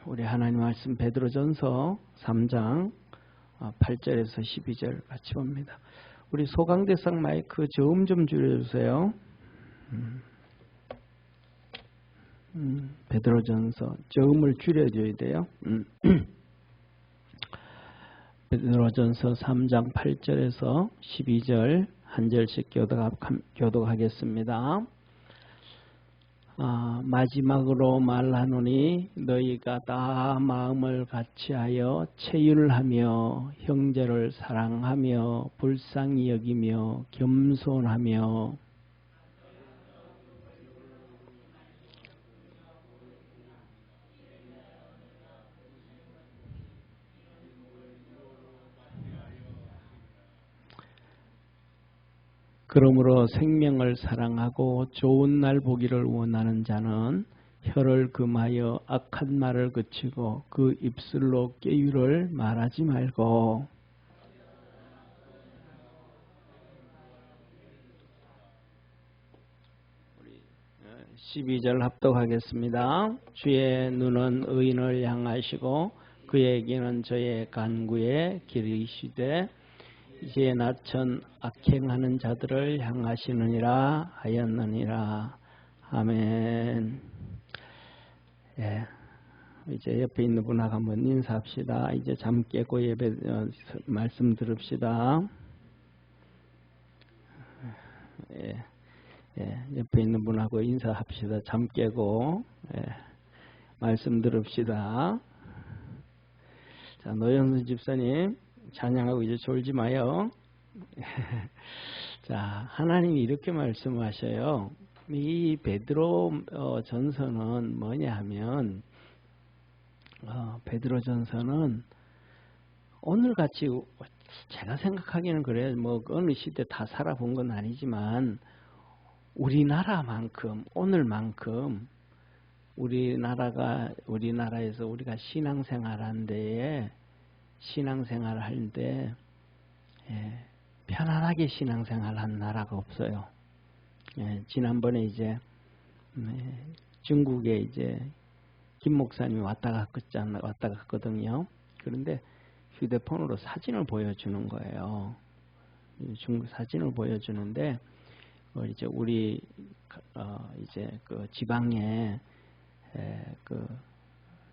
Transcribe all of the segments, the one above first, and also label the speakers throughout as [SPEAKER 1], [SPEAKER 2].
[SPEAKER 1] 우리 하나님 말씀 베드로전서 3장 8절에서 12절 같이 봅니다. 우리 소강대상 마이크 저음 좀 줄여주세요. 베드로전서 저음을 줄여줘야 돼요. 베드로전서 3장 8절에서 12절 한 절씩 교독하겠습니다. 마지막으로 말하노니 너희가 다 마음을 같이하여 체휼하며 형제를 사랑하며 불쌍히 여기며 겸손하며 그러므로 생명을 사랑하고 좋은 날 보기를 원하는 자는 혀를 금하여 악한 말을 그치고 그 입술로 깨유를 말하지 말고 12절 합독하겠습니다. 주의 눈은 의인을 향하시고 그에게는 저의 간구에 기르시되 이제 나천 악행하는 자들을 향하시느니라 하였느니라. 아멘. 예, 이제 옆에 있는 분하고 한번 인사합시다. 이제 잠 깨고 예배 말씀 들읍시다. 예, 옆에 있는 분하고 인사합시다. 잠 깨고 말씀 들읍시다. 자, 노영순 집사님. 찬양하고 이제 졸지 마요. 자, 하나님이 이렇게 말씀하셔요. 이 베드로 전서는 뭐냐 하면 베드로 전서는 오늘같이 제가 생각하기는 그래요. 뭐 어느 시대 다 살아본 건 아니지만 우리나라만큼 오늘만큼 우리나라에서 우리가 신앙생활한 데에 신앙생활을 할 때 편안하게 신앙생활한 나라가 없어요. 지난번에 이제 중국에 이제 김 목사님이 왔다 갔거든요. 그런데 휴대폰으로 사진을 보여주는 거예요. 중국 사진을 보여주는데 이제 우리 이제 그 지방에 그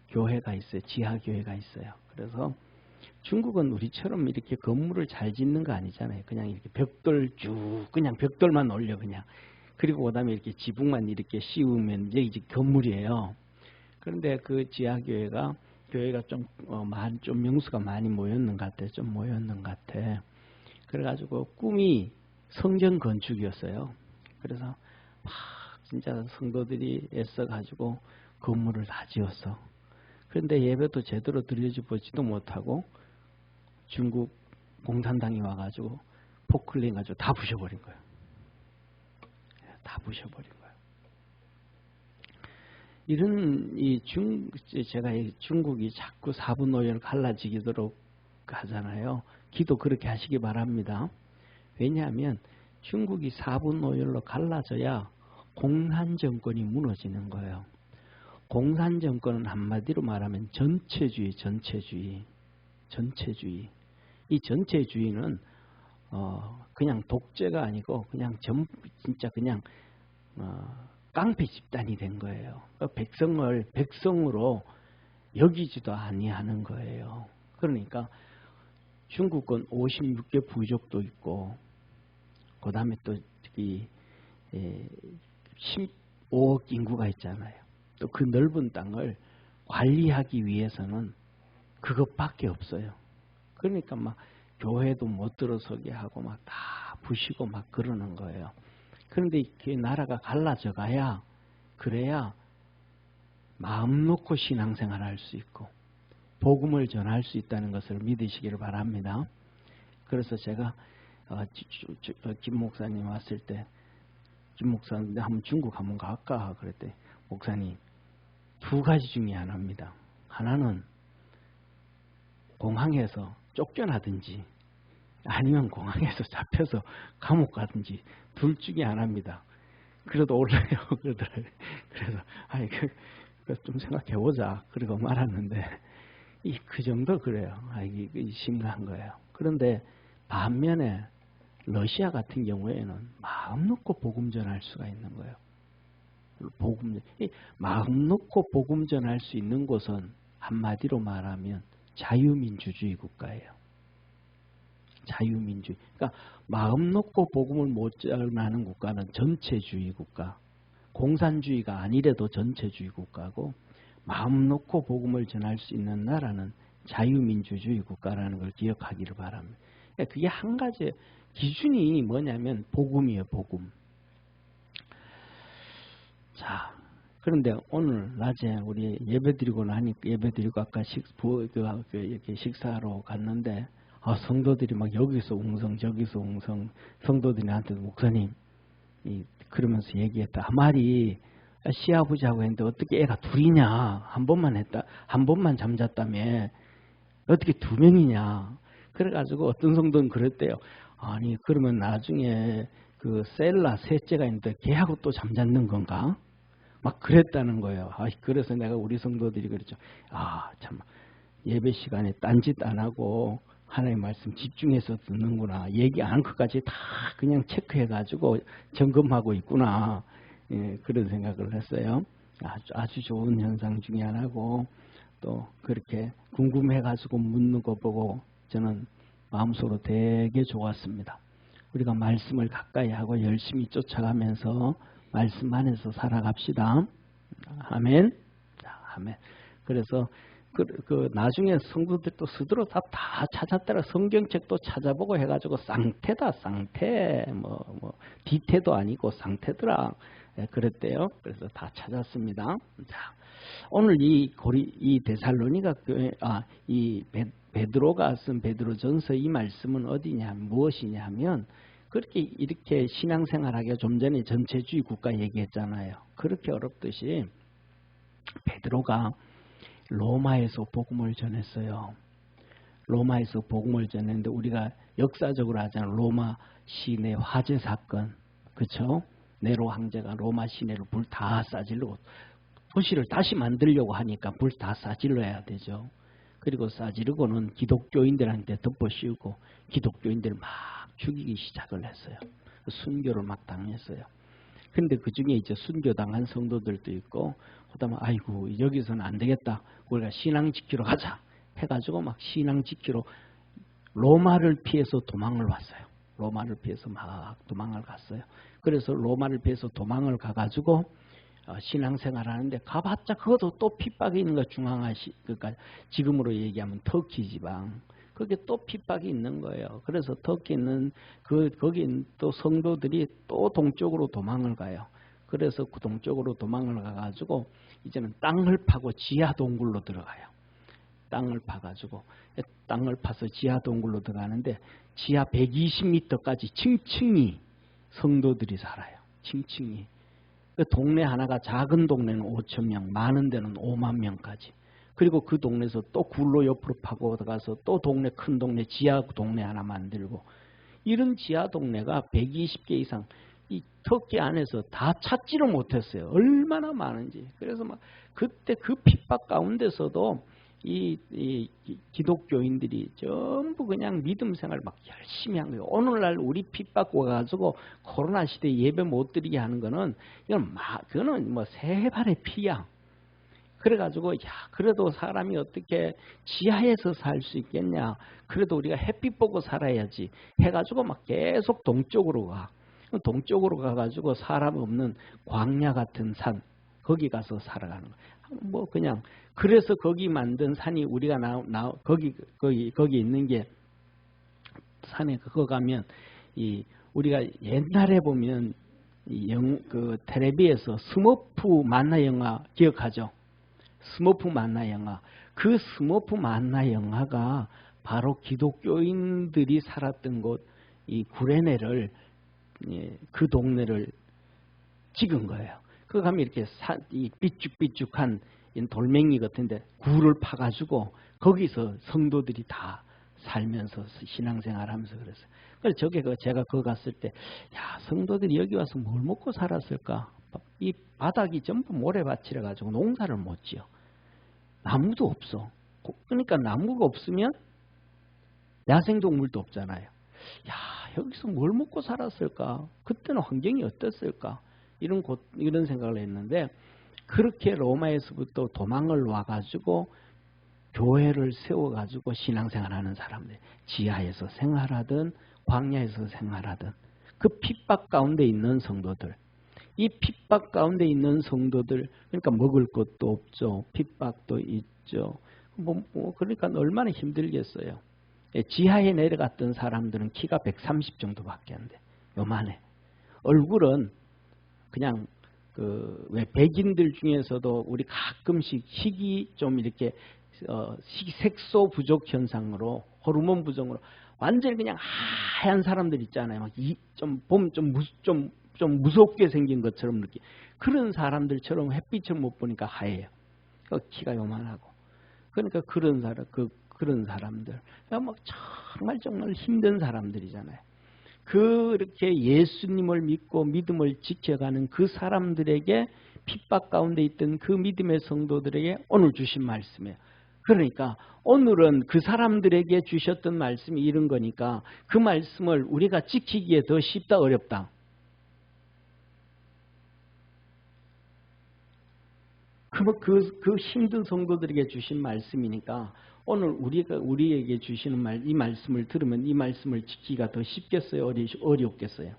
[SPEAKER 1] 교회가 있어요. 지하 교회가 있어요. 그래서 중국은 우리처럼 이렇게 건물을 잘 짓는 거 아니잖아요. 그냥 이렇게 벽돌 그냥 벽돌만 올려 그냥. 그리고 그다음에 이렇게 지붕만 이렇게 씌우면 이제 건물이에요. 그런데 그 지하 교회가 좀 명수가 많이 모였는 것 같아. 그래가지고 꿈이 성전 건축이었어요. 그래서 막 진짜 성도들이 애써가지고 건물을 다 지었어. 그런데 예배도 제대로 드려보지도 못하고 중국 공산당이 와가지고 포클린 가지고 다 부셔버린 거예요. 다 부셔버린 거예요. 이런 제가 중국이 자꾸 사분오열 갈라지도록 하잖아요. 기도 그렇게 하시기 바랍니다. 왜냐하면 중국이 사분오열로 갈라져야 공산정권이 무너지는 거예요. 공산정권은 한마디로 말하면 전체주의. 이 전체주의는 그냥 독재가 아니고 그냥 진짜 그냥 깡패 집단이 된 거예요. 백성을 백성으로 여기지도 아니하는 거예요. 그러니까 중국은 56개 부족도 있고 그 다음에 또 15억 인구가 있잖아요. 또 그 넓은 땅을 관리하기 위해서는 그것밖에 없어요. 그러니까 막 교회도 못 들어서게 하고 막 다 부시고 막 그러는 거예요. 그런데 그 나라가 갈라져 가야 그래야 마음 놓고 신앙생활을 할 수 있고 복음을 전할 수 있다는 것을 믿으시기를 바랍니다. 그래서 제가 김 목사님 왔을 때 김 목사님 한번 중국 한번 갈까 그랬더니 목사님 두 가지 중에 하나입니다. 하나는 공항에서 쫓겨나든지 아니면 공항에서 잡혀서 감옥 가든지 둘 중에 하나입니다. 그래도 올라요 그러더라고요. 그래서 그래서 좀 생각해보자. 그러고 말았는데 그 정도 그래요. 이게 심각한 거예요. 그런데 반면에 러시아 같은 경우에는 마음 놓고 복음 전할 수가 있는 거예요. 마음 놓고 복음 전할 수 있는 곳은 한마디로 말하면 자유민주주의 국가예요. 자유민주주의. 그러니까 마음 놓고 복음을 못 전하는 국가는 전체주의 국가. 공산주의가 아니래도 전체주의 국가고, 마음 놓고 복음을 전할 수 있는 나라는 자유민주주의 국가라는 걸 기억하기를 바랍니다. 그게 한 가지 기준이 뭐냐면 복음이에요. 복음. 자, 그런데 오늘 낮에 우리 예배드리고 나니까 예배드리고 아까 이렇게 식사하러 갔는데 성도들이 막 여기서 웅성 저기서 웅성, 성도들한테 목사님 그러면서 얘기했다. 한 말이 시아버지하고 했는데 어떻게 애가 둘이냐, 한 번만 했다, 한 번만 잠잤다며 어떻게 두 명이냐. 그래가지고 어떤 성도는 그랬대요. 아니 그러면 나중에 그 셀라 셋째가 있는데 걔하고 또 잠잤는 건가? 막 그랬다는 거예요. 그래서 내가 우리 성도들이 그랬죠. 참 예배 시간에 딴짓 안 하고 하나님 말씀 집중해서 듣는구나. 얘기 안 한 것까지 다 그냥 체크해가지고 점검하고 있구나. 그런 생각을 했어요. 아주 좋은 현상 중에 하나고, 또 그렇게 궁금해가지고 묻는 거 보고 저는 마음속으로 되게 좋았습니다. 우리가 말씀을 가까이 하고 열심히 쫓아가면서 말씀 안에서 살아갑시다. 아멘. 아멘. 그래서 나중에 성도들도 스스로 다 찾았더라. 성경책도 찾아보고 해가지고 쌍태다, 쌍태. 디태도 아니고 쌍태더라. 그랬대요. 그래서 다 찾았습니다. 자, 오늘 이 데살로니가 교회, 이 베드로가 쓴 베드로전서 이 말씀은 무엇이냐면, 그렇게 이렇게 신앙생활하기가 좀 전에 전체주의 국가 얘기했잖아요. 그렇게 어렵듯이 베드로가 로마에서 복음을 전했어요. 로마에서 복음을 전했는데 우리가 역사적으로 하잖아요. 로마 시내 화재 사건, 그렇죠? 네로 황제가 로마 시내를 불 다 싸질르고 도시를 다시 만들려고 하니까 불 다 싸질러야 되죠. 그리고 싸지르고는 기독교인들한테 덮어씌우고 기독교인들을 막 죽이기 시작을 했어요. 순교를 막 당했어요. 근데 그 중에 이제 순교당한 성도들도 있고, 그다음에 아이고 여기서는 안 되겠다, 우리가 신앙 지키러 가자 해가지고 막 신앙 지키러 로마를 피해서 도망을 왔어요. 로마를 피해서 막 도망을 갔어요. 그래서 로마를 피해서 도망을 가가지고 신앙생활 하는데 가봤자 그것도 또 핍박이 있는 거. 중앙아시, 그러니까 지금으로 얘기하면 터키 지방, 그게 또 핍박이 있는 거예요. 그래서 터키는 거기 또 성도들이 또 동쪽으로 도망을 가요. 그래서 그 동쪽으로 도망을 가가지고 이제는 땅을 파고 지하 동굴로 들어가요. 땅을 파가지고 땅을 파서 지하 동굴로 들어가는데 지하 120m까지 층층이 성도들이 살아요. 층층이. 그 동네 하나가 작은 동네는 5천 명, 많은 데는 5만 명까지. 그리고 그 동네에서 또 굴로 옆으로 파고 들어가서 또 동네, 큰 동네, 지하 동네 하나 만들고, 이런 지하 동네가 120개 이상 이 터키 안에서 다 찾지를 못했어요. 얼마나 많은지. 그래서 막 그때 그 핍박 가운데서도 이 기독교인들이 전부 그냥 믿음 생활 막 열심히 한 거예요. 오늘날 우리 핍박 와가지고 코로나 시대에 예배 못 드리게 하는 거는 그거는 뭐 새 발의 피야. 그래가지고 그래도 사람이 어떻게 지하에서 살 수 있겠냐. 그래도 우리가 햇빛 보고 살아야지 해가지고 막 계속 동쪽으로 가. 동쪽으로 가가지고 사람 없는 광야 같은 산, 거기 가서 살아가는 거예요. 그냥 그래서 거기 만든 산이 우리가 거기 있는 게, 산에 그거 가면 우리가 옛날에 보면 그 텔레비에서 스머프 만화 영화 기억하죠? 스머프 만화 영화. 그 스머프 만화 영화가 바로 기독교인들이 살았던 곳, 이 구레네를, 그 동네를 찍은 거예요. 그 가면 이렇게 이 삐쭉삐쭉한 돌멩이 같은데 굴을 파가지고 거기서 성도들이 다 살면서 신앙생활하면서 그랬어요. 그래서 제가 그거 갔을 때, 성도들이 여기 와서 뭘 먹고 살았을까? 이 바닥이 전부 모래밭이라 가지고 농사를 못 지어. 나무도 없어. 그러니까 나무가 없으면 야생동물도 없잖아요. 야, 여기서 뭘 먹고 살았을까? 그때는 환경이 어땠을까? 이런 생각을 했는데, 그렇게 로마에서부터 도망을 와가지고 교회를 세워가지고 신앙생활하는 사람들, 지하에서 생활하든 광야에서 생활하든 그 핍박 가운데 있는 성도들, 이 핍박 가운데 있는 성도들, 그러니까 먹을 것도 없죠. 핍박도 있죠. 그러니까 얼마나 힘들겠어요. 지하에 내려갔던 사람들은 키가 130 정도밖에 안 돼. 요만해. 얼굴은 그냥 왜 백인들 중에서도 우리 가끔씩 희귀 좀 이렇게 색소 부족 현상으로 호르몬 부족으로 완전히 그냥 하얀 사람들 있잖아요. 막 좀 무섭게 생긴 것처럼 느끼. 그런 사람들처럼 햇빛을 못 보니까 하얘요. 키가 요만하고. 그러니까 그런 사람들. 그러니까 정말 힘든 사람들이잖아요. 그렇게 예수님을 믿고 믿음을 지켜가는 그 사람들에게 핍박 가운데 있던 그 믿음의 성도들에게 오늘 주신 말씀이에요. 그러니까 오늘은 그 사람들에게 주셨던 말씀이 이런 거니까 그 말씀을 우리가 지키기에 더 쉽다 어렵다? 그 힘든 성도들에게 주신 말씀이니까 오늘 우리에게 주시는 이 말씀을 들으면 이 말씀을 지키기가 더 쉽겠어요? 어렵겠어요?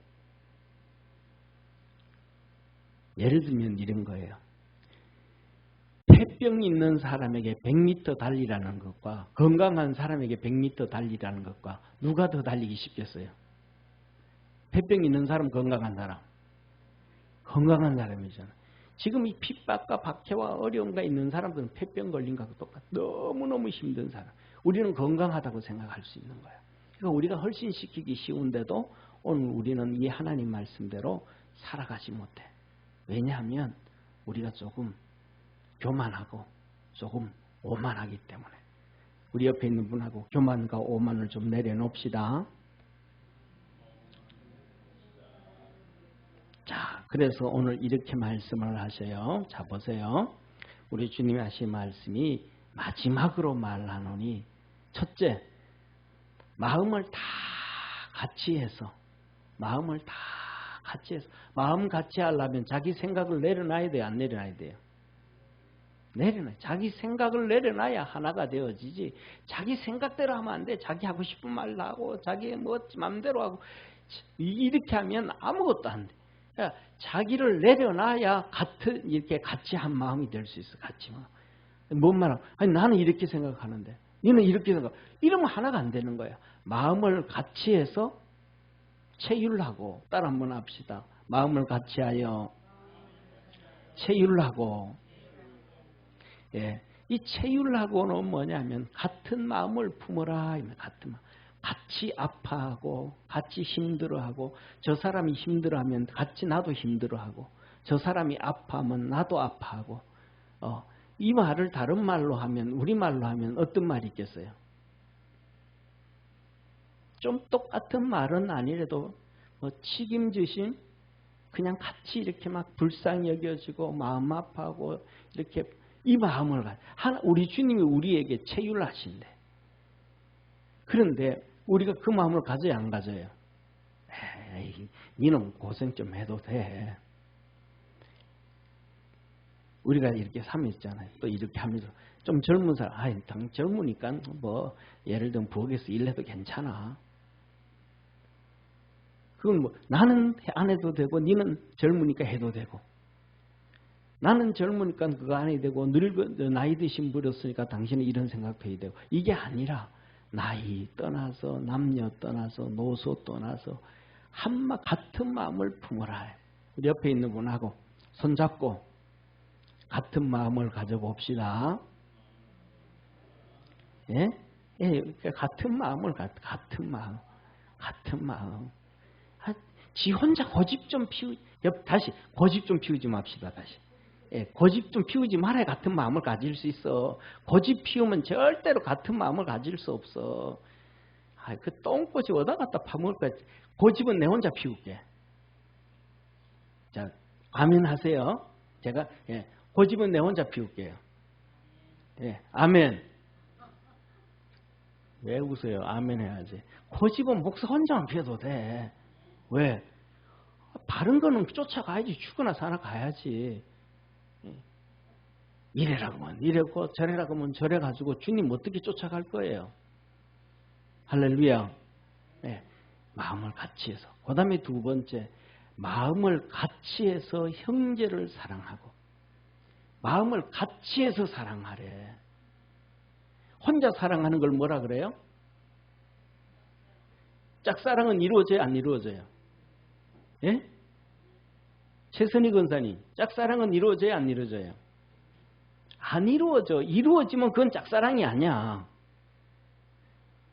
[SPEAKER 1] 예를 들면 이런 거예요. 폐병 있는 사람에게 100m 달리라는 것과 건강한 사람에게 100m 달리라는 것과 누가 더 달리기 쉽겠어요? 폐병 있는 사람, 건강한 사람. 건강한 사람이잖아. 지금 이 핍박과 박해와 어려움과 있는 사람들은 폐병 걸린 것과 똑같아. 너무너무 힘든 사람. 우리는 건강하다고 생각할 수 있는 거야. 그러니까 우리가 헌신시키기 쉬운데도 오늘 우리는 이 하나님 말씀대로 살아가지 못해. 왜냐하면 우리가 조금 교만하고 조금 오만하기 때문에. 우리 옆에 있는 분하고 교만과 오만을 좀 내려놓읍시다. 자, 그래서 오늘 이렇게 말씀을 하셔요. 자, 보세요. 우리 주님이 하신 말씀이 마지막으로 말하노니 첫째, 마음을 다 같이 해서 마음 같이 하려면 자기 생각을 내려놔야 돼요? 안 내려놔야 돼요? 내려놔. 자기 생각을 내려놔야 하나가 되어지지. 자기 생각대로 하면 안 돼. 자기 하고 싶은 말로 하고 자기 마음대로 하고 이렇게 하면 아무것도 안 돼. 그러니까 자기를 내려놔야 이렇게 같이 한 마음이 될 수 있어. 같이 마음. 뭔 말이야? 아니 나는 이렇게 생각하는데 너는 이렇게 생각. 이러면 하나가 안 되는 거야. 마음을 같이 해서 체휼하고 따라 한번 합시다. 마음을 같이 하여 체휼하고. 예, 이 체휼하고는 뭐냐면 같은 마음을 품어라. 같은 마음. 같이 아파하고 같이 힘들어하고 저 사람이 힘들어하면 같이 나도 힘들어하고 저 사람이 아파하면 나도 아파하고 이 말을 다른 말로 하면 우리말로 하면 어떤 말이 있겠어요? 좀 똑같은 말은 아니래도 책임지심 그냥 같이 이렇게 막 불쌍히 여겨지고 마음 아파하고 이렇게 이 마음을 우리 주님이 우리에게 체휼하신대. 그런데 우리가 그 마음을 가져야 안 가져요? 에이, 니는 고생 좀 해도 돼. 우리가 이렇게 삶이 있잖아요. 또 이렇게 하면서 좀 젊은 사람, 젊으니까 예를 들면 부엌에서 일해도 괜찮아. 그건 나는 안 해도 되고 니는 젊으니까 해도 되고 나는 젊으니까 그거 안 해도 되고 나이 드신 분이었으니까 당신은 이런 생각해야 되고 이게 아니라 나이 떠나서 남녀 떠나서 노소 떠나서 같은 마음을 품어라. 우리 옆에 있는 분하고 손잡고 같은 마음을 가져봅시다. 예? 예, 같은 마음. 지 혼자 고집 좀 피우지 맙시다. 다시. 예, 고집 좀 피우지 말아야 같은 마음을 가질 수 있어. 고집 피우면 절대로 같은 마음을 가질 수 없어. 그 똥꼬집 어디다 갖다 파먹을 거야. 고집은 내 혼자 피울게. 자, 아멘 하세요. 제가 고집은 내 혼자 피울게요. 아멘. 왜 웃어요? 아멘 해야지. 고집은 목사 혼자만 피워도 돼. 왜? 바른 거는 쫓아가야지. 죽거나 사나 가야지. 이래라고 하면 이래고 저래라고 하면 저래 가지고 주님 어떻게 쫓아갈 거예요? 할렐루야. 마음을 같이 해서. 그 다음에 두 번째, 마음을 같이 해서 형제를 사랑하고. 마음을 같이 해서 사랑하래. 혼자 사랑하는 걸 뭐라 그래요? 짝사랑은 이루어져요? 안 이루어져요? 예? 최선희 권사님, 짝사랑은 이루어져요? 안 이루어져요? 안 이루어져. 이루어지면 그건 짝사랑이 아니야.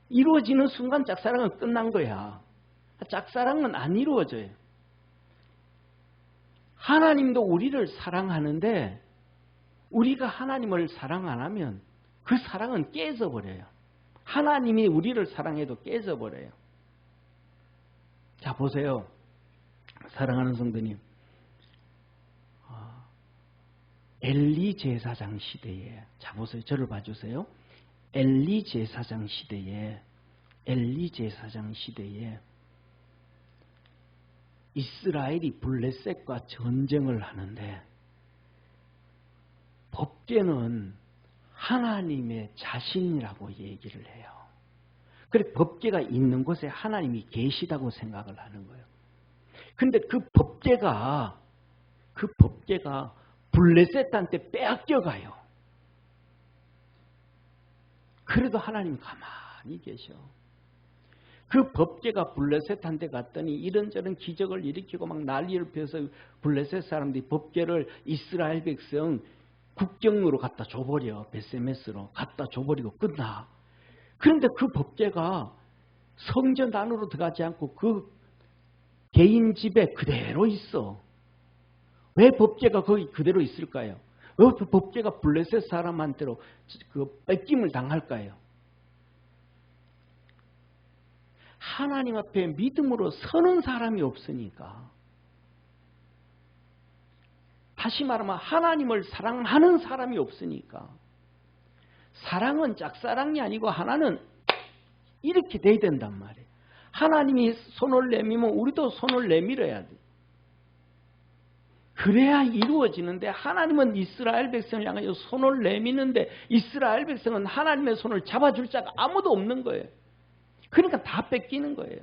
[SPEAKER 1] 이루어지는 순간 짝사랑은 끝난 거야. 짝사랑은 안 이루어져요. 하나님도 우리를 사랑하는데 우리가 하나님을 사랑 안 하면 그 사랑은 깨져버려요. 하나님이 우리를 사랑해도 깨져버려요. 자, 보세요. 사랑하는 성도님. 엘리 제사장 시대에, 자 보세요. 저를 봐주세요. 엘리 제사장 시대에 이스라엘이 블레셋과 전쟁을 하는데 법궤는 하나님의 자신이라고 얘기를 해요. 그래 법궤가 있는 곳에 하나님이 계시다고 생각을 하는 거예요. 근데 그 법궤가 블레셋한테 빼앗겨가요. 그래도 하나님 가만히 계셔. 그 법궤가 블레셋한테 갔더니 이런저런 기적을 일으키고 막 난리를 펴서 블레셋 사람들이 법궤를 이스라엘 백성 국경으로 갖다 줘버려. 베세메스로 갖다 줘버리고 끝나. 그런데 그 법궤가 성전 안으로 들어가지 않고 그 개인 집에 그대로 있어. 왜 법궤가 거기 그대로 있을까요? 왜 그 법궤가 블레셋 사람한테로 그 뺏김을 당할까요? 하나님 앞에 믿음으로 서는 사람이 없으니까. 다시 말하면 하나님을 사랑하는 사람이 없으니까. 사랑은 짝사랑이 아니고 하나는 이렇게 돼야 된단 말이에요. 하나님이 손을 내밀면 우리도 손을 내밀어야 돼. 그래야 이루어지는데 하나님은 이스라엘 백성을 향하여 손을 내미는데 이스라엘 백성은 하나님의 손을 잡아줄 자가 아무도 없는 거예요. 그러니까 다 뺏기는 거예요.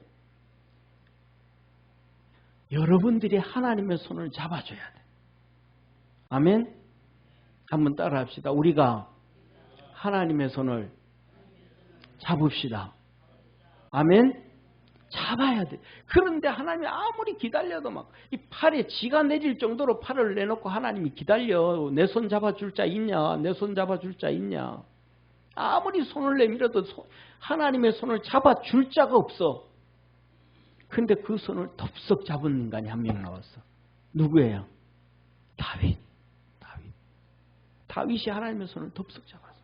[SPEAKER 1] 여러분들이 하나님의 손을 잡아줘야 돼. 아멘? 한번 따라합시다. 우리가 하나님의 손을 잡읍시다. 아멘? 잡아야 돼. 그런데 하나님이 아무리 기다려도 막 이 팔에 지가 내릴 정도로 팔을 내놓고 하나님이 기다려. 내 손 잡아줄 자 있냐? 내 손 잡아줄 자 있냐? 아무리 손을 내밀어도 하나님의 손을 잡아줄 자가 없어. 근데 그 손을 덥석 잡은 인간이 한 명 나왔어. 누구예요? 다윗이 하나님의 손을 덥석 잡았어.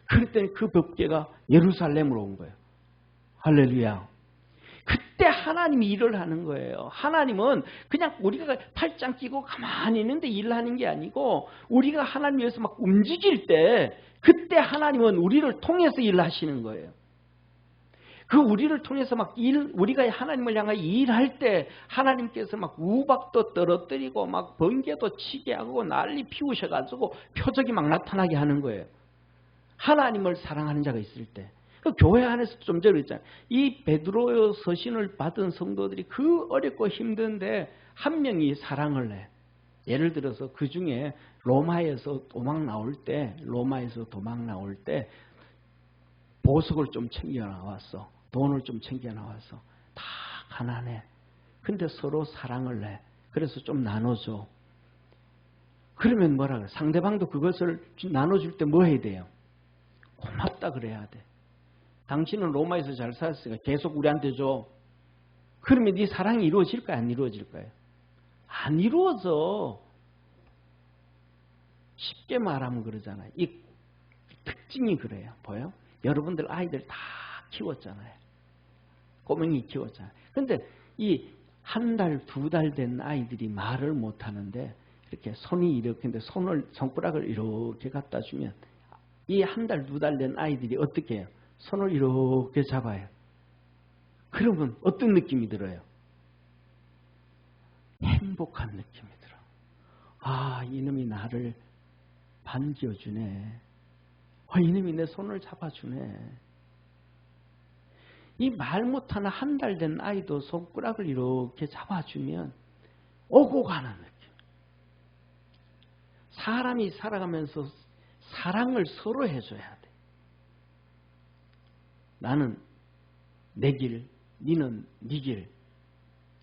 [SPEAKER 1] 그랬더니 그 법궤가 예루살렘으로 온 거예요. 할렐루야. 그때 하나님이 일을 하는 거예요. 하나님은 그냥 우리가 팔짱 끼고 가만히 있는데 일하는 게 아니고 우리가 하나님 위해서 막 움직일 때 그때 하나님은 우리를 통해서 일하시는 거예요. 그 우리를 통해서 막 우리가 하나님을 향해 일할 때 하나님께서 막 우박도 떨어뜨리고 막 번개도 치게 하고 난리 피우셔가지고 표적이 막 나타나게 하는 거예요. 하나님을 사랑하는 자가 있을 때. 그 교회 안에서 좀 전에 있잖아요. 이 베드로 서신을 받은 성도들이 그 어렵고 힘든데 한 명이 사랑을 해. 예를 들어서 그 중에 로마에서 도망 나올 때 보석을 좀 챙겨 나왔어. 돈을 좀 챙겨 나왔어. 다 가난해. 근데 서로 사랑을 해. 그래서 좀 나눠줘. 그러면 뭐라 그래? 상대방도 그것을 나눠줄 때 뭐 해야 돼요? 고맙다 그래야 돼. 당신은 로마에서 잘 살았으니까 계속 우리한테 줘. 그러면 네 사랑이 이루어질까요? 안 이루어질까요? 안 이루어져. 쉽게 말하면 그러잖아요. 이 특징이 그래요. 보여? 여러분들 아이들 다 키웠잖아요. 꼬맹이 키웠잖아요. 그런데 이 한 달, 두 달 된 아이들이 말을 못 하는데 이렇게 손이 이렇게 인데 손가락을 이렇게 갖다 주면 이 한 달, 두 달 된 아이들이 어떻게 해요? 손을 이렇게 잡아요. 그러면 어떤 느낌이 들어요? 행복한 느낌이 들어. 아, 이놈이 나를 반겨주네. 이놈이 내 손을 잡아주네. 이 말 못하는 한 달 된 아이도 손가락을 이렇게 잡아주면 오고 가는 느낌. 사람이 살아가면서 사랑을 서로 해줘야 돼. 나는 내 길, 니는 네 길.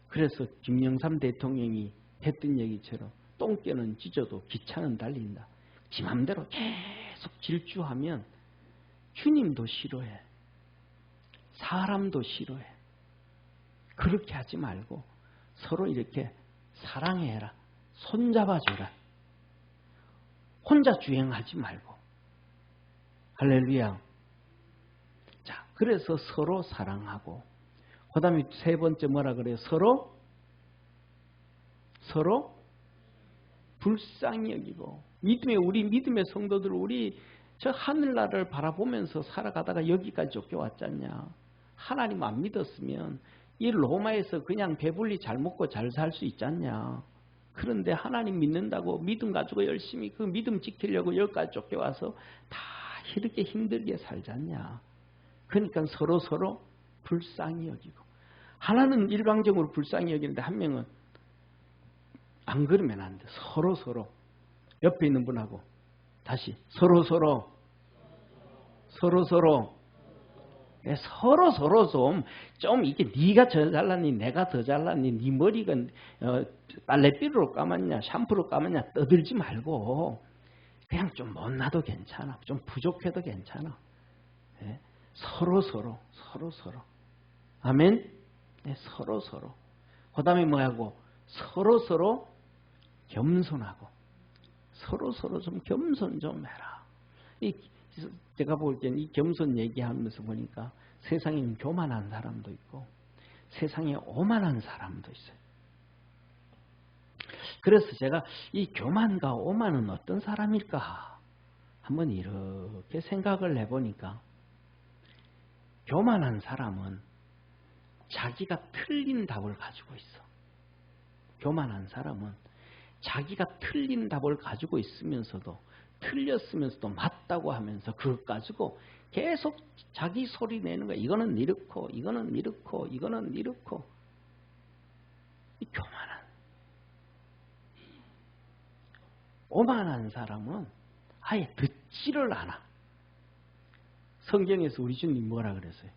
[SPEAKER 1] 그래서 김영삼 대통령이 했던 얘기처럼 똥개는 찢어도 기차는 달린다. 지 맘대로 계속 질주하면 주님도 싫어해. 사람도 싫어해. 그렇게 하지 말고 서로 이렇게 사랑해라. 손잡아줘라. 혼자 주행하지 말고. 할렐루야. 자, 그래서 서로 사랑하고, 그 다음에 세 번째 뭐라 그래요? 서로 불쌍히 여기고. 우리 믿음의 성도들, 우리 저 하늘나라를 바라보면서 살아가다가 여기까지 쫓겨왔잖냐. 하나님 안 믿었으면 이 로마에서 그냥 배불리 잘 먹고 잘 살 수 있잖냐. 그런데 하나님 믿는다고 믿음 가지고 열심히 그 믿음 지키려고 여기까지 쫓겨와서 다 이렇게 힘들게 살잖냐. 그러니까 서로 불쌍히 여기고. 하나는 일방적으로 불쌍히 여기는데 한 명은 안 그러면 안 돼. 서로 옆에 있는 분하고 다시 서로 좀 이게 네가 더 잘났니 내가 더 잘났니 네 머리가 빨래비누로 감았냐 샴푸로 감았냐 떠들지 말고 그냥 좀 못나도 괜찮아. 좀 부족해도 괜찮아. 네? 서로 아멘. 네, 서로 그 다음에 뭐하고 서로 겸손하고 서로 좀 겸손 좀 해라. 제가 볼 때는 이 겸손 얘기하면서 보니까 세상에는 교만한 사람도 있고 세상에 오만한 사람도 있어요. 그래서 제가 이 교만과 오만은 어떤 사람일까 한번 이렇게 생각을 해보니까 교만한 사람은 자기가 틀린 답을 가지고 있어. 교만한 사람은 자기가 틀린 답을 가지고 있으면서도 틀렸으면서도 맞다고 하면서 그것 가지고 계속 자기 소리 내는 거야. 이거는 이렇고 이거는 이렇고 이거는 이렇고. 이 교만한. 오만한 사람은 아예 듣지를 않아. 성경에서 우리 주님 뭐라 그랬어요?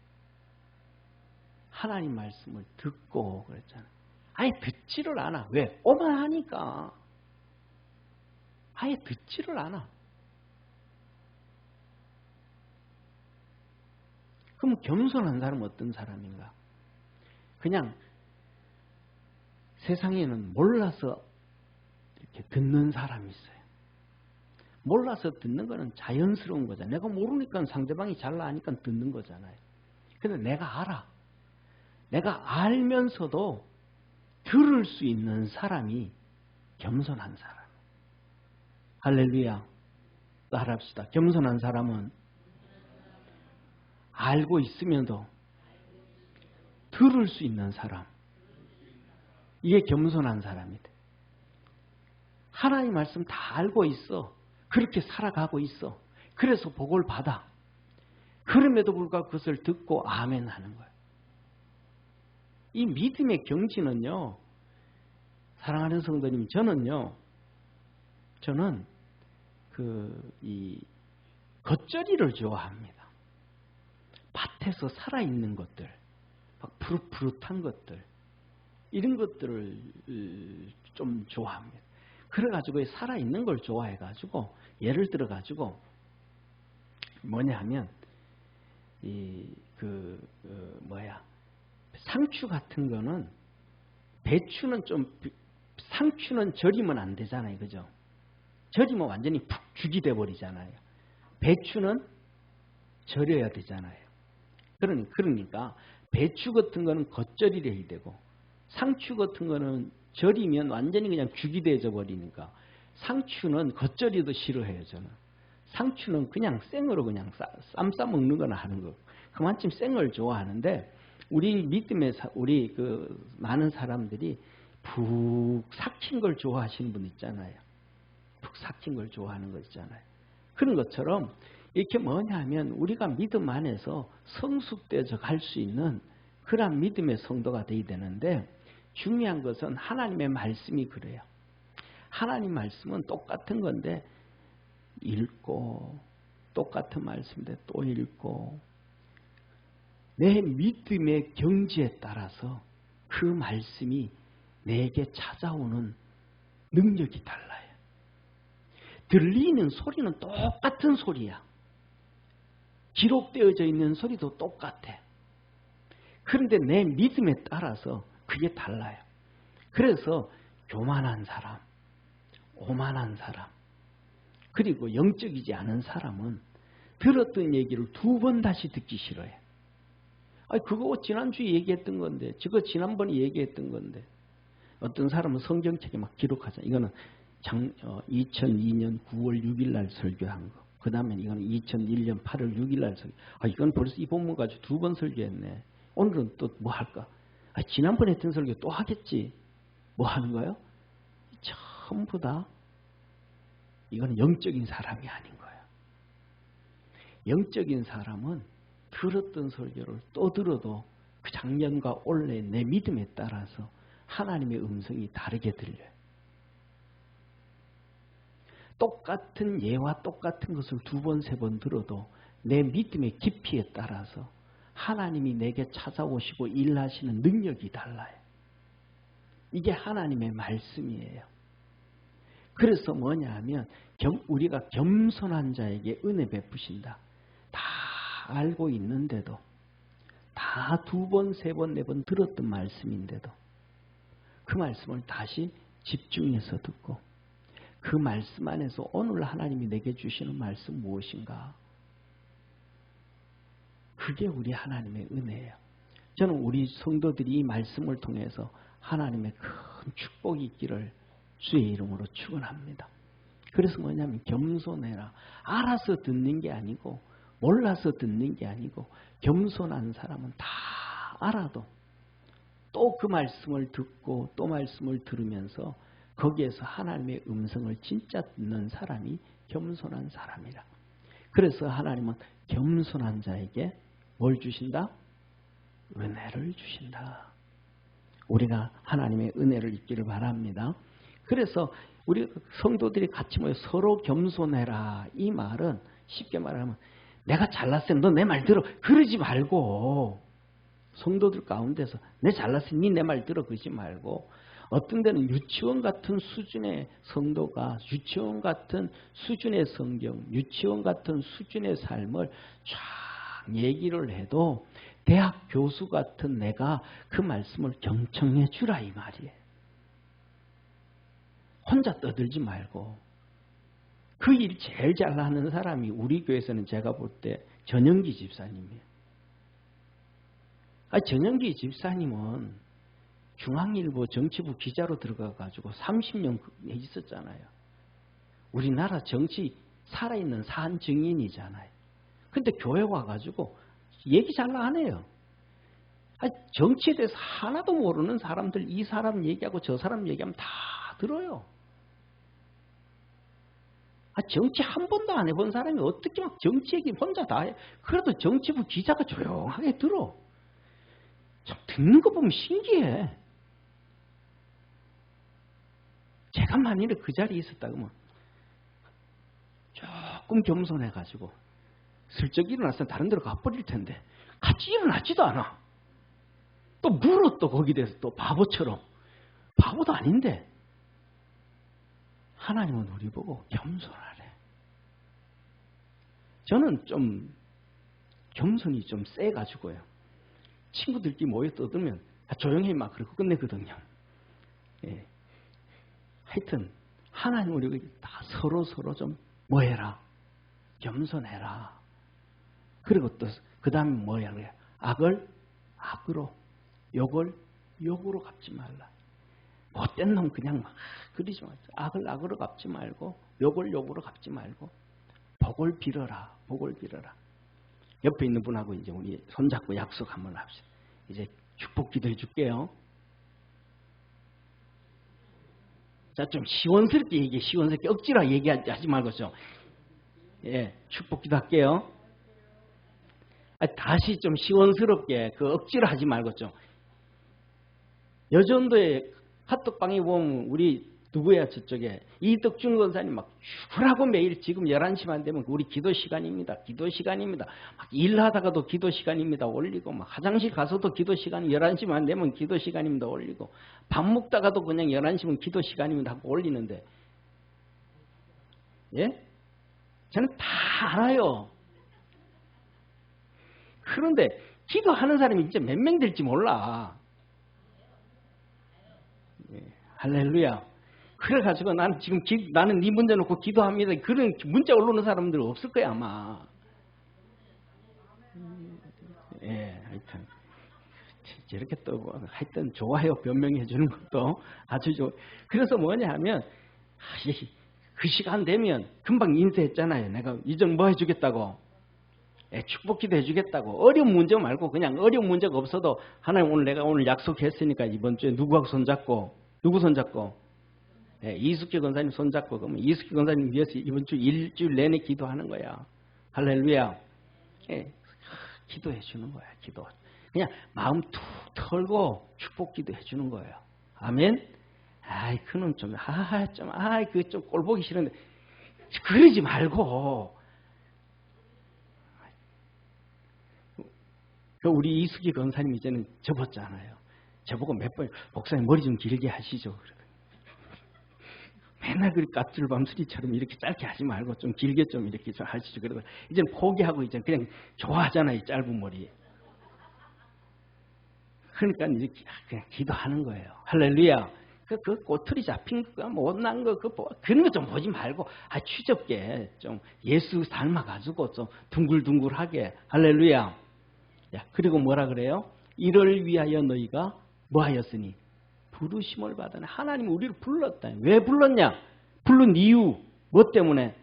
[SPEAKER 1] 하나님 말씀을 듣고 그랬잖아요. 아예 듣지를 않아. 왜? 오만하니까. 아예 듣지를 않아. 그럼 겸손한 사람은 어떤 사람인가? 그냥 세상에는 몰라서 이렇게 듣는 사람이 있어요. 몰라서 듣는 거는 자연스러운 거잖아요. 내가 모르니까 상대방이 잘 아니까 듣는 거잖아요. 근데 내가 알아. 내가 알면서도 들을 수 있는 사람이 겸손한 사람. 할렐루야. 따라합시다. 겸손한 사람은 알고 있으면도 들을 수 있는 사람. 이게 겸손한 사람이다. 하나님 말씀 다 알고 있어. 그렇게 살아가고 있어. 그래서 복을 받아. 그럼에도 불구하고 그것을 듣고 아멘 하는 거예요. 이 믿음의 경지는요. 사랑하는 성도님, 저는 이 겉절이를 좋아합니다. 밭에서 살아있는 것들, 막 푸릇푸릇한 것들, 이런 것들을 좀 좋아합니다. 그래가지고 살아있는 걸 좋아해가지고 예를 들어가지고 뭐냐 하면 상추 같은 거는 배추는 상추는 절이면 안 되잖아요. 그죠? 절이면 완전히 푹 죽이 돼 버리잖아요. 배추는 절여야 되잖아요. 그러니까 배추 같은 거는 겉절이를 해야 되고 상추 같은 거는 절이면 완전히 그냥 죽이 되어져 버리니까 상추는 겉절이도 싫어해요, 저는. 상추는 그냥 생으로 그냥 쌈 싸 먹는 거나 하는 거. 그만큼 생을 좋아하는데 우리 믿음의 우리 그 많은 사람들이 푹 삭힌 걸 좋아하시는 분 있잖아요. 푹 삭힌 걸 좋아하는 거 있잖아요. 그런 것처럼 이렇게 뭐냐면 우리가 믿음 안에서 성숙되어져 갈 수 있는 그런 믿음의 성도가 되어야 되는데 중요한 것은 하나님의 말씀이 그래요. 하나님 말씀은 똑같은 건데 읽고 똑같은 말씀인데 또 읽고 내 믿음의 경지에 따라서 그 말씀이 내게 찾아오는 능력이 달라요. 들리는 소리는 똑같은 소리야. 기록되어져 있는 소리도 똑같아. 그런데 내 믿음에 따라서 그게 달라요. 그래서 교만한 사람, 오만한 사람, 그리고 영적이지 않은 사람은 들었던 얘기를 2번 다시 듣기 싫어해. 아니 그거 지난주에 얘기했던 건데, 저거 지난번에 얘기했던 건데. 어떤 사람은 성경책에 막 기록하잖아. 이거는 2002년 9월 6일 날 설교한 거. 그 다음에 이거는 2001년 8월 6일 날 설교. 이건 벌써 이 본문 가지고 2번 설교했네. 오늘은 또 뭐 할까? 지난번에 했던 설교 또 하겠지. 뭐 하는 거예요? 전부 다 이거는 영적인 사람이 아닌 거예요. 영적인 사람은 들었던 설교를 또 들어도 그 작년과 올해 내 믿음에 따라서 하나님의 음성이 다르게 들려요. 똑같은 예와 똑같은 것을 2번, 3번 들어도 내 믿음의 깊이에 따라서 하나님이 내게 찾아오시고 일하시는 능력이 달라요. 이게 하나님의 말씀이에요. 그래서 뭐냐 하면 우리가 겸손한 자에게 은혜 베푸신다. 다 알고 있는데도 다 2번, 3번, 4번 들었던 말씀인데도 그 말씀을 다시 집중해서 듣고 그 말씀 안에서 오늘 하나님이 내게 주시는 말씀 무엇인가? 그게 우리 하나님의 은혜예요. 저는 우리 성도들이 이 말씀을 통해서 하나님의 큰 축복이 있기를 주의 이름으로 축원합니다. 그래서 뭐냐면 겸손해라. 알아서 듣는 게 아니고 몰라서 듣는 게 아니고 겸손한 사람은 다 알아도 또 그 말씀을 듣고 또 말씀을 들으면서 거기에서 하나님의 음성을 진짜 듣는 사람이 겸손한 사람이라. 그래서 하나님은 겸손한 자에게 뭘 주신다? 은혜를 주신다. 우리가 하나님의 은혜를 잊기를 바랍니다. 그래서 우리 성도들이 같이 모여 서로 겸손해라. 이 말은 쉽게 말하면 내가 잘났으면 너 내 말 들어. 그러지 말고 성도들 가운데서 내 잘났으니 내 말 들어 그러지 말고 어떤 데는 유치원 같은 수준의 성도가 유치원 같은 수준의 성경, 유치원 같은 수준의 삶을 쫙 얘기를 해도 대학 교수 같은 내가 그 말씀을 경청해 주라 이 말이에요. 혼자 떠들지 말고 그 일 제일 잘하는 사람이 우리 교회에서는 제가 볼 때 전영기 집사님이에요. 전영기 집사님은 중앙일보 정치부 기자로 들어가가지고 30년 있었잖아요. 우리나라 정치 살아있는 사한 증인이잖아요. 근데 교회 와가지고 얘기 잘 안 해요. 정치에 대해서 하나도 모르는 사람들 이 사람 얘기하고 저 사람 얘기하면 다 들어요. 정치 한 번도 안 해본 사람이 어떻게 막 정치 얘기 혼자 다 해. 그래도 정치부 기자가 조용하게 들어. 참 듣는 거 보면 신기해. 제가 만일에 그 자리에 있었다 그러면 조금 겸손해가지고 슬쩍 일어나서 다른 데로 가버릴 텐데 같이 일어나지도 않아. 또 물어 또 거기 대해서 또 바보처럼. 바보도 아닌데 하나님은 우리 보고 겸손하래. 저는 좀 겸손이 좀 세가지고요. 친구들끼리 모여 떠들면 조용히 막 그러고 끝내거든요. 예. 하여튼 하나님 우리가 다 서로 좀 뭐 해라? 겸손해라. 그리고 또 그 다음에 뭐야? 악을 악으로 욕을 욕으로 갚지 말라. 못된 놈 그냥 막 그러지 마. 악을 악으로 갚지 말고 욕을 욕으로 갚지 말고 복을 빌어라. 복을 빌어라. 옆에 있는 분하고 이제 우리 손잡고 약속 한번 합시다. 이제 축복 기도해 줄게요. 자, 좀 시원스럽게 얘기해. 시원스럽게 억지로 얘기하지 말고 좀. 예, 축복 기도할게요. 다시 좀 시원스럽게 그 억지로 하지 말고 좀. 여전도에 핫도방에 보면 우리 누구야 저쪽에 이덕준 권사님 막 죽으라고 매일 지금 11시만 되면 우리 기도 시간입니다. 기도 시간입니다. 막 일하다가도 기도 시간입니다. 올리고 막 화장실 가서도 기도 시간 11시만 되면 기도 시간입니다. 올리고 밥 먹다가도 그냥 11시면 기도 시간입니다 하고 올리는데 예? 저는 다 알아요. 그런데 기도하는 사람이 이제 몇 명 될지 몰라. 예, 할렐루야. 그래가지고 나는 지금 나는 네 문제 놓고 기도합니다. 그런 문자 올라오는 사람들 없을 거야 아마. 예, 하여튼 저렇게 또 하여튼 좋아요 변명해 주는 것도 아주 좋. 그래서 뭐냐 하면 그 시간 되면 금방 인쇄했잖아요. 내가 이전 뭐 해주겠다고. 예, 축복 기도해 주겠다고. 어려운 문제 말고 그냥 어려운 문제가 없어도 하나님 오늘 내가 오늘 약속했으니까 이번 주에 누구하고 손잡고 누구 손잡고 예, 이숙기 권사님 손잡고 그러면 이숙기 권사님 위해서 이번 주 일주일 내내 기도하는 거야. 할렐루야. 예, 기도해 주는 거야. 기도. 그냥 마음 툭 털고 축복 기도해 주는 거예요. 아멘. 아이 그놈 좀 그 좀 꼴 보기 싫은데 그러지 말고. 그 우리 이숙기 권사님 이제는 접었잖아요. 저보고 몇 번 목사님 머리 좀 길게 하시죠. 맨날 그 깍줄 밤수리처럼 이렇게 짧게 하지 말고 좀 길게 좀 이렇게 좀 하시죠. 그러고 이제는 포기하고 이제 그냥 좋아하잖아요. 짧은 머리. 그러니까 이렇게 그냥 기도하는 거예요. 할렐루야. 그 꼬투리 잡힌 거 못난 거 그런 거 좀 보지 말고 추접게 좀 예수 닮아가지고 좀 둥글둥글하게. 할렐루야. 야, 그리고 뭐라 그래요? 이를 위하여 너희가 뭐 하였으니? 부르심을 받으니. 하나님이 우리를 불렀다. 왜 불렀냐? 부른 이유 뭐 때문에?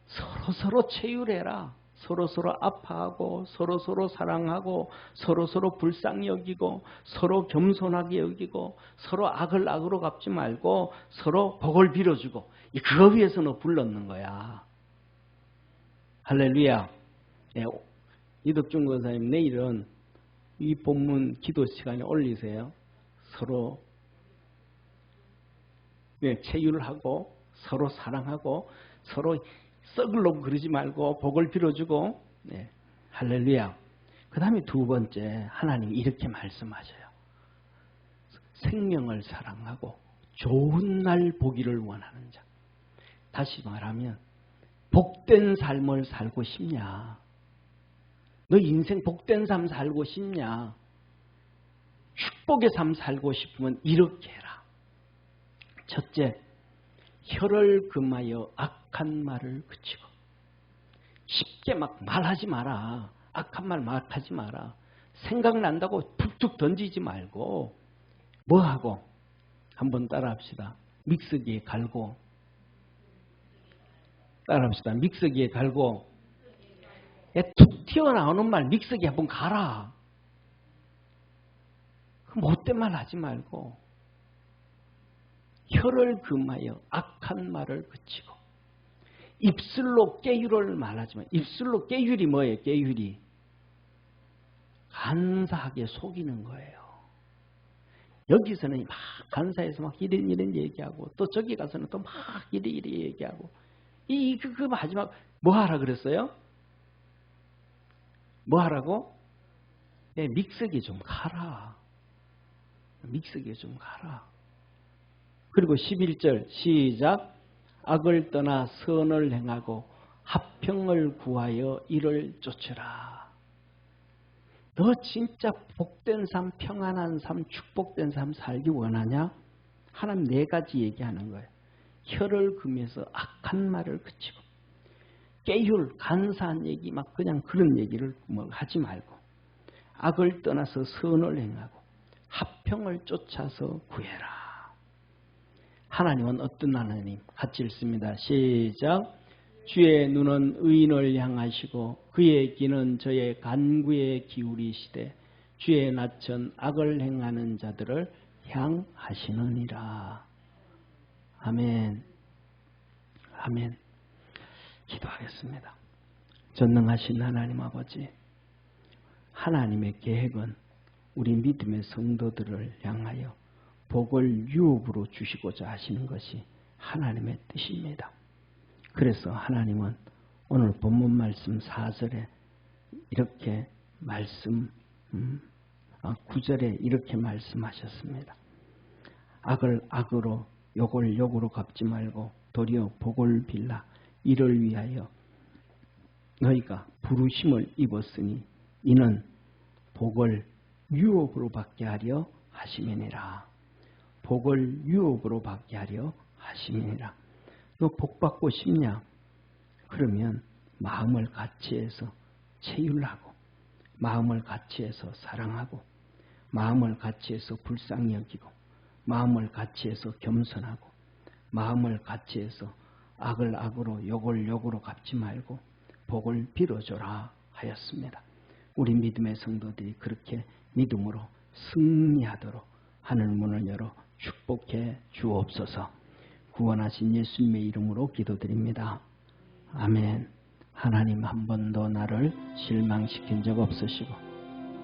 [SPEAKER 1] 서로 체휼해라. 서로 아파하고 서로 사랑하고 서로 불쌍히 여기고 서로 겸손하게 여기고 서로 악을 악으로 갚지 말고 서로 복을 빌어주고 그거 위해서 너 불렀는 거야. 할렐루야. 예, 이덕준 권사님 내일은 이 본문 기도 시간에 올리세요. 서로 체휼하고 서로 사랑하고 서로 썩으려고 그러지 말고 복을 빌어주고. 네. 할렐루야. 그 다음에 두 번째 하나님이 이렇게 말씀하셔요. 생명을 사랑하고 좋은 날 보기를 원하는 자. 다시 말하면 복된 삶을 살고 싶냐? 너 인생 복된 삶 살고 싶냐? 축복의 삶 살고 싶으면 이렇게 해라. 첫째, 혀를 금하여 악한 말을 그치고. 쉽게 막 말하지 마라. 악한 말 막 하지 마라. 생각난다고 툭툭 던지지 말고 뭐하고? 한번 따라합시다. 믹서기에 갈고. 따라합시다. 믹서기에 갈고. 툭 튀어나오는 말 믹서기에 한번 가라. 못된 말 하지 말고 혀를 금하여 악한 말을 그치고. 입술로 깨휼을 말하지 마. 입술로 깨휼이 뭐예요? 깨휼이 간사하게 속이는 거예요. 여기서는 막 간사해서 막 이런 얘기하고 또 저기 가서는 또 막 이리 얘기하고 그거 하지 마. 뭐 하라 그랬어요? 뭐 하라고? 네, 믹서기에 좀 가라. 믹서기에 좀 가라. 그리고 11절 시작. 악을 떠나 선을 행하고 화평을 구하여 이를 쫓으라. 너 진짜 복된 삶, 평안한 삶, 축복된 삶 살기 원하냐? 하나님 네 가지 얘기하는 거예요. 혀를 금해서 악한 말을 그치고 깨휼, 간사한 얘기 막 그냥 그런 얘기를 뭐 하지 말고 악을 떠나서 선을 행하고 합평을 쫓아서 구해라. 하나님은 어떤 하나님? 같이 읽습니다. 시작. 주의 눈은 의인을 향하시고 그의 귀는 저의 간구에 기울이시되 주의 낯은 악을 행하는 자들을 향하시느니라. 아멘. 아멘. 기도하겠습니다. 전능하신 하나님 아버지, 하나님의 계획은 우리 믿음의 성도들을 향하여 복을 유업으로 주시고자 하시는 것이 하나님의 뜻입니다. 그래서 하나님은 오늘 본문 말씀 4절에 이렇게 9절에 이렇게 말씀하셨습니다. 악을 악으로 욕을 욕으로 갚지 말고 도리어 복을 빌라. 이를 위하여 너희가 부르심을 입었으니 이는 복을 유업으로 받게 하려 하심이니라. 복을 유업으로 받게 하려 하심이니라. 너 복 받고 싶냐? 그러면 마음을 같이해서 체휼하고 마음을 같이해서 사랑하고 마음을 같이해서 불쌍히 여기고 마음을 같이해서 겸손하고 마음을 같이해서 악을 악으로 욕을 욕으로 갚지 말고 복을 빌어줘라 하였습니다. 우리 믿음의 성도들이 그렇게 믿음으로 승리하도록 하늘 문을 열어 축복해 주옵소서. 구원하신 예수님의 이름으로 기도드립니다. 아멘. 하나님 한 번도 나를 실망시킨 적 없으시고